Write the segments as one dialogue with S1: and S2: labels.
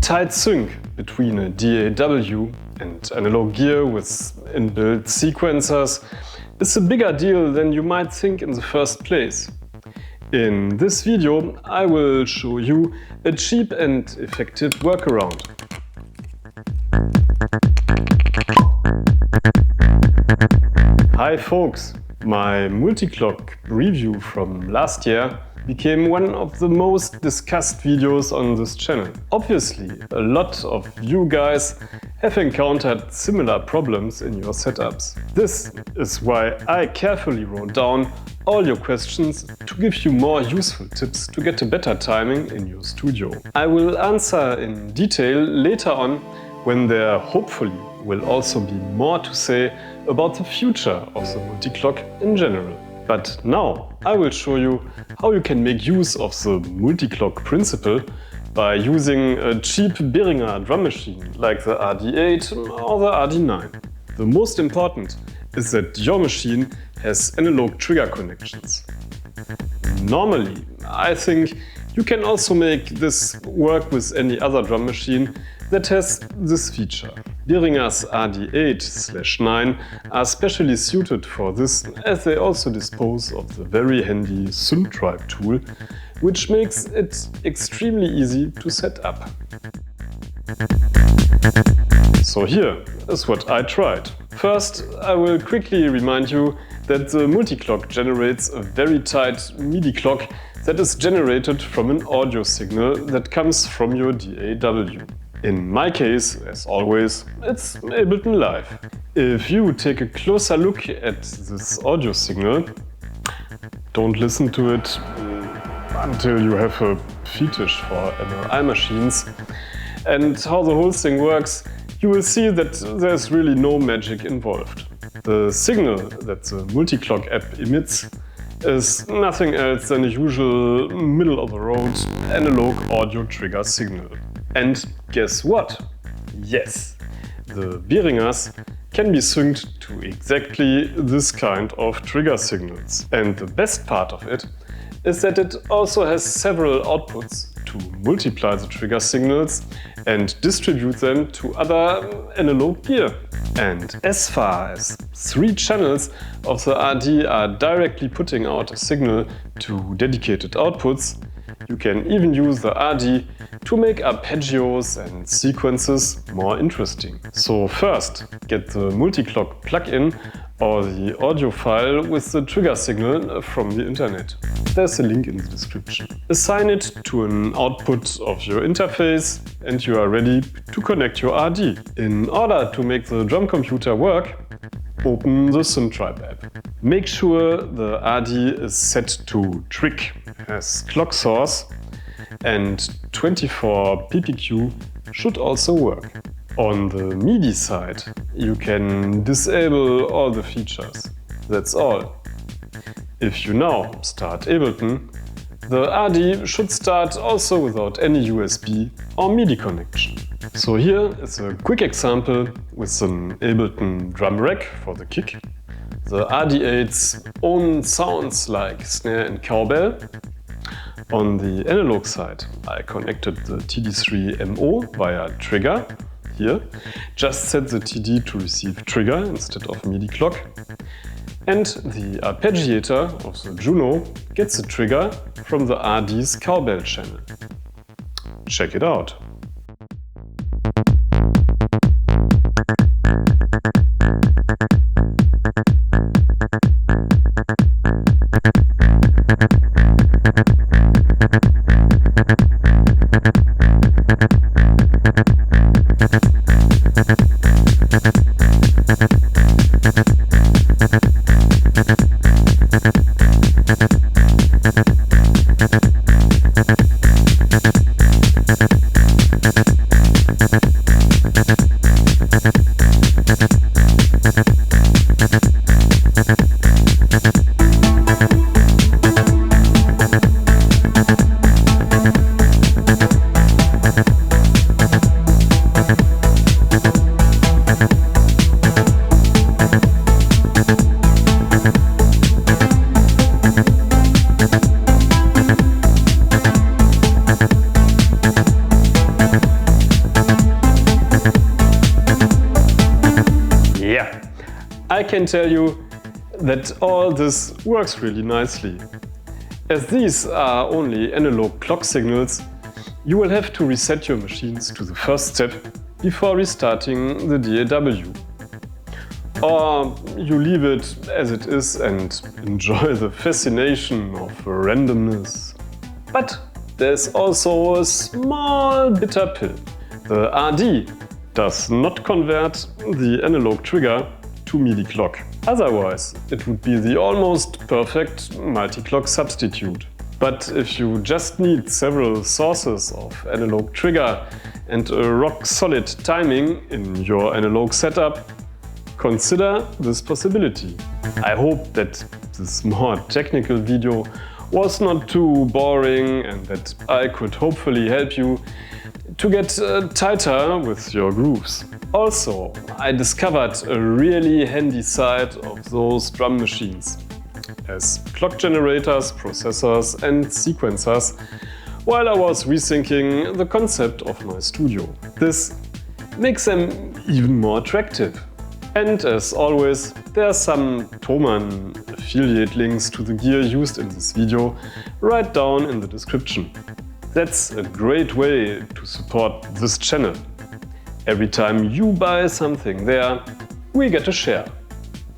S1: tight sync between a DAW and analog gear with inbuilt sequencers is a bigger deal than you might think in the first place. In this video, I will show you a cheap and effective workaround. Hi folks! My Multiclock review from last year became one of the most discussed videos on this channel. Obviously, a lot of you guys have encountered similar problems in your setups. This is why I carefully wrote down all your questions to give you more useful tips to get a better timing in your studio. I will answer in detail later on, when there hopefully will also be more to say about the future of the Multiclock in general. But now I will show you how you can make use of the Multiclock principle by using a cheap Behringer drum machine like the RD8 or the RD9. The most important is that your machine has analog trigger connections. Normally, I think you can also make this work with any other drum machine that has this feature. Behringer's RD8/9 are specially suited for this, as they also dispose of the very handy synth tribe tool, which makes it extremely easy to set up. So here is what I tried. First, I will quickly remind you that the Multiclock generates a very tight MIDI clock that is generated from an audio signal that comes from your DAW. In my case, as always, it's Ableton Live. If you take a closer look at this audio signal, don't listen to it until you have a fetish for MRI machines, and how the whole thing works, you will see that there's really no magic involved. The signal that the Multiclock app emits is nothing else than a usual middle-of-the-road analog audio trigger signal. And guess what? Yes, the Behringers can be synced to exactly this kind of trigger signals. And the best part of it is that it also has several outputs to multiply the trigger signals and distribute them to other analog gear. And as far as 3 channels of the RD are directly putting out a signal to dedicated outputs, you can even use the RD to make arpeggios and sequences more interesting. So first, get the Multiclock plugin or the audio file with the trigger signal from the internet. There's a link in the description. Assign it to an output of your interface and you are ready to connect your RD. In order to make the drum computer work, open the synth tribe app. Make sure the RD is set to trick as clock source, and 24 PPQ should also work. On the MIDI side, you can disable all the features. That's all. If you now start Ableton, the RD should start also without any USB or MIDI connection. So here is a quick example with an Ableton drum rack for the kick, the RD8's own sounds like snare and cowbell. On the analog side, I connected the TD3 MO via trigger. Here, just set the TD to receive trigger instead of MIDI clock. And the arpeggiator of the Juno gets the trigger from the RD's cowbell channel. Check it out. I can tell you that all this works really nicely. As these are only analog clock signals, you will have to reset your machines to the first step before restarting the DAW. Or you leave it as it is and enjoy the fascination of randomness. But there's also a small bitter pill. The RD does not convert the analog trigger to MIDI clock. Otherwise, it would be the almost perfect multi-clock substitute. But if you just need several sources of analog trigger and a rock-solid timing in your analog setup, consider this possibility. I hope that this more technical video was not too boring and that I could hopefully help you to get tighter with your grooves. Also, I discovered a really handy side of those drum machines as clock generators, processors and sequencers while I was rethinking the concept of my studio. This makes them even more attractive. And as always, there are some Thomann affiliate links to the gear used in this video right down in the description. That's a great way to support this channel. Every time you buy something there, we get a share.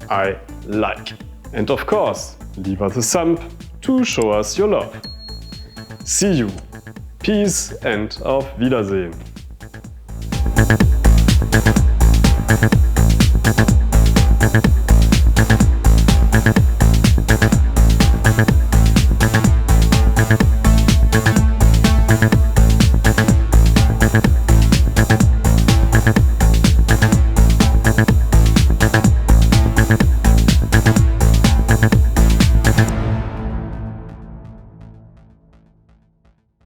S1: I like. And of course, leave us a thumb to show us your love. See you. Peace and auf Wiedersehen.